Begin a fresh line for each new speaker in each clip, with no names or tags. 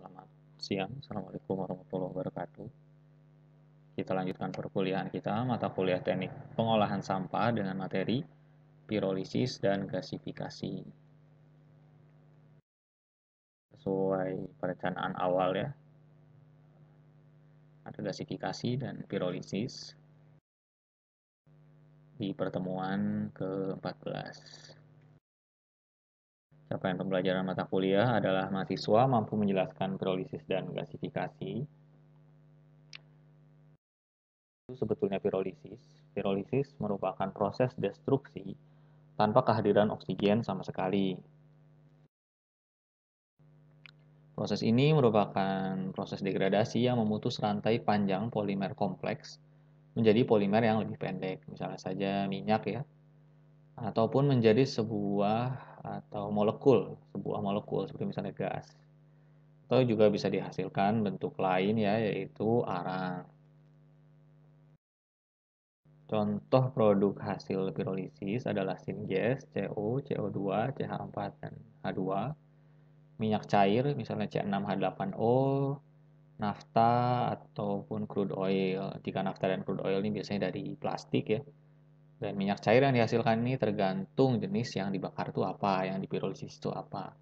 Selamat siang, Assalamualaikum warahmatullahi wabarakatuh. Kita lanjutkan perkuliahan kita, mata kuliah teknik pengolahan sampah dengan materi pirolisis dan gasifikasi. Sesuai perencanaan awal ya, ada gasifikasi dan pirolisis di pertemuan ke-14. Capaian pembelajaran mata kuliah adalah mahasiswa mampu menjelaskan pirolisis dan gasifikasi. Itu sebetulnya pirolisis. Pirolisis merupakan proses destruksi tanpa kehadiran oksigen sama sekali. Proses ini merupakan proses degradasi yang memutus rantai panjang polimer kompleks menjadi polimer yang lebih pendek, misalnya saja minyak ya, ataupun menjadi sebuah molekul seperti misalnya gas. Atau juga bisa dihasilkan bentuk lain ya, yaitu arang. Contoh produk hasil pirolisis adalah syngas, CO, CO2, CH4, dan H2. Minyak cair, misalnya C6H8O, nafta, ataupun crude oil. Jika nafta dan crude oil ini biasanya dari plastik ya. Dan minyak cair yang dihasilkan ini tergantung jenis yang dibakar itu apa, yang dipirolisis itu apa.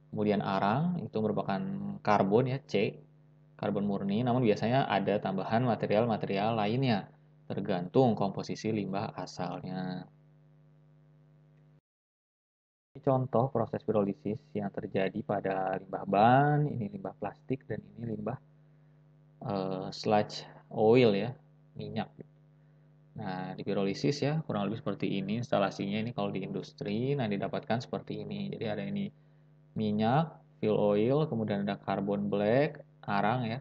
Kemudian arang, itu merupakan karbon ya, C, karbon murni, namun biasanya ada tambahan material-material lainnya, tergantung komposisi limbah asalnya. Contoh proses pirolisis yang terjadi pada limbah ban, ini limbah plastik, dan ini limbah sludge oil ya, minyak. Nah, di pirolisis ya, kurang lebih seperti ini instalasinya. Ini kalau di industri, nah didapatkan seperti ini. Jadi ada ini minyak, fuel oil, kemudian ada carbon black, arang ya,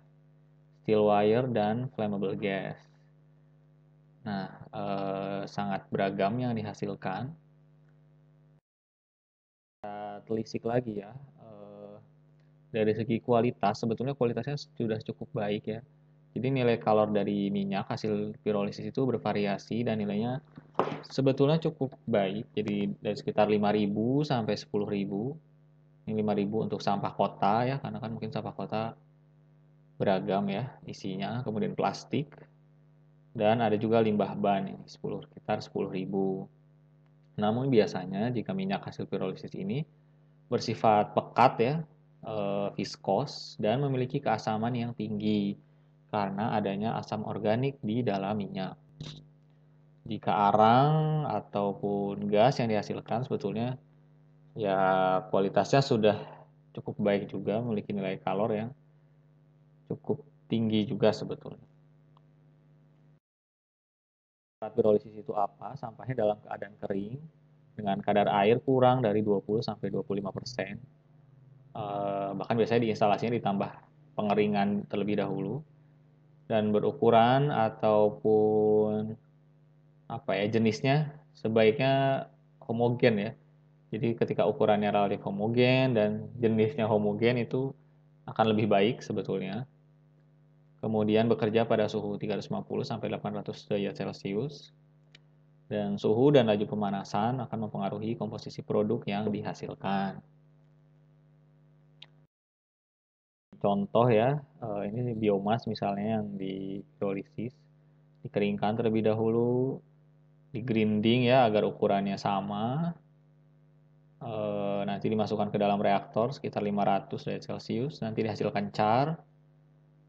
steel wire, dan flammable gas. Nah, sangat beragam yang dihasilkan. Kita telisik lagi ya. Dari segi kualitas, sebetulnya kualitasnya sudah cukup baik ya. Jadi nilai kalor dari minyak hasil pirolisis itu bervariasi dan nilainya sebetulnya cukup baik. Jadi dari sekitar 5.000 sampai 10.000. Ini 5.000 untuk sampah kota ya, karena kan mungkin sampah kota beragam ya isinya. Kemudian plastik. Dan ada juga limbah ban ini sekitar 10.000. Namun biasanya jika minyak hasil pirolisis ini bersifat pekat ya, viskos, dan memiliki keasaman yang tinggi karena adanya asam organik di dalam minyak. Jika arang ataupun gas yang dihasilkan sebetulnya ya kualitasnya sudah cukup baik juga, memiliki nilai kalor yang cukup tinggi juga sebetulnya. Pirolisis itu apa? Sampahnya dalam keadaan kering dengan kadar air kurang dari 20-25%. Bahkan biasanya di instalasinya ditambah pengeringan terlebih dahulu dan berukuran ataupun apa ya jenisnya sebaiknya homogen ya. Jadi ketika ukurannya relatif homogen dan jenisnya homogen itu akan lebih baik sebetulnya. Kemudian bekerja pada suhu 350 sampai 800 derajat Celcius. Dan suhu dan laju pemanasan akan mempengaruhi komposisi produk yang dihasilkan. Contoh ya, ini biomas misalnya yang dihidrolisis, dikeringkan terlebih dahulu, digrinding ya agar ukurannya sama, nanti dimasukkan ke dalam reaktor sekitar 500 derajat Celcius, nanti dihasilkan char,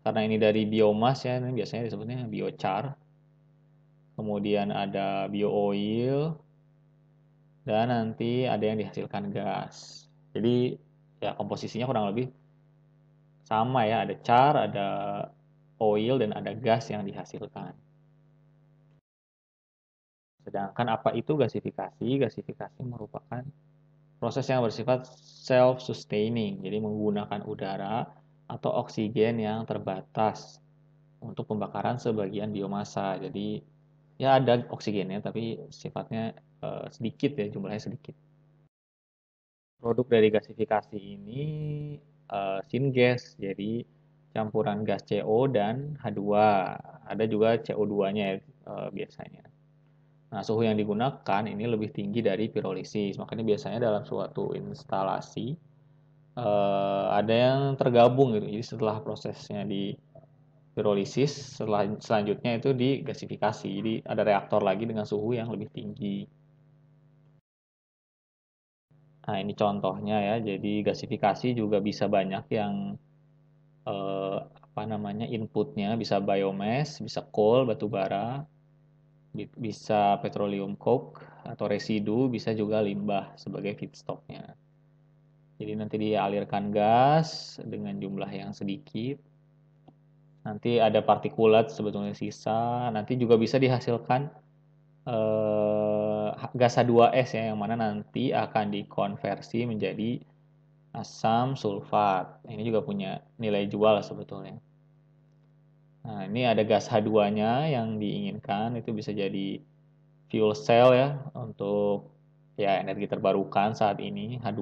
karena ini dari biomas ya, ini biasanya disebutnya biochar, kemudian ada bio-oil, dan nanti ada yang dihasilkan gas. Jadi ya komposisinya kurang lebih sama ya, ada char, ada oil, dan ada gas yang dihasilkan. Sedangkan apa itu gasifikasi? Gasifikasi merupakan proses yang bersifat self-sustaining, jadi menggunakan udara atau oksigen yang terbatas untuk pembakaran sebagian biomasa. Jadi ya ada oksigennya, tapi sifatnya sedikit ya, jumlahnya sedikit. Produk dari gasifikasi ini syngas, jadi campuran gas CO dan H2. Ada juga CO2-nya ya, biasanya. Nah, suhu yang digunakan ini lebih tinggi dari pirolisis. Makanya biasanya dalam suatu instalasi ada yang tergabung gitu. Jadi setelah prosesnya di pirolisis, selanjutnya itu digasifikasi. Jadi ada reaktor lagi dengan suhu yang lebih tinggi. Nah, ini contohnya ya. Jadi gasifikasi juga bisa banyak yang apa namanya inputnya, bisa biomass, bisa coal, batu bara, bisa petroleum coke atau residu, bisa juga limbah sebagai feedstocknya. Jadi nanti dialirkan gas dengan jumlah yang sedikit. Nanti ada partikulat sebetulnya sisa. Nanti juga bisa dihasilkan gas H2S ya, yang mana nanti akan dikonversi menjadi asam sulfat. Ini juga punya nilai jual sebetulnya. Nah, ini ada gas H2-nya yang diinginkan, itu bisa jadi fuel cell ya, untuk ya energi terbarukan saat ini, H2.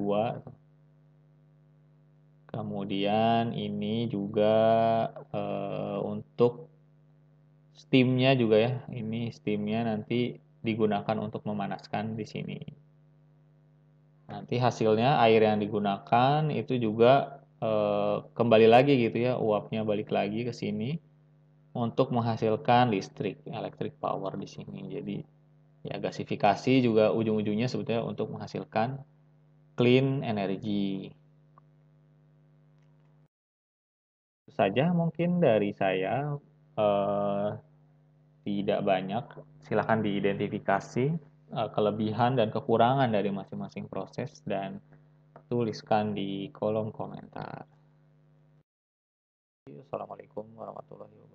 Kemudian ini juga untuk steamnya juga ya, ini steamnya nanti digunakan untuk memanaskan di sini. Nanti hasilnya air yang digunakan itu juga kembali lagi gitu ya, uapnya balik lagi ke sini untuk menghasilkan listrik, electric power di sini. Jadi ya gasifikasi juga ujung-ujungnya sebetulnya untuk menghasilkan clean energy. Itu saja mungkin dari saya, eh, tidak banyak. Silahkan diidentifikasi kelebihan dan kekurangan dari masing-masing proses dan tuliskan di kolom komentar. Assalamualaikum warahmatullahi wabarakatuh.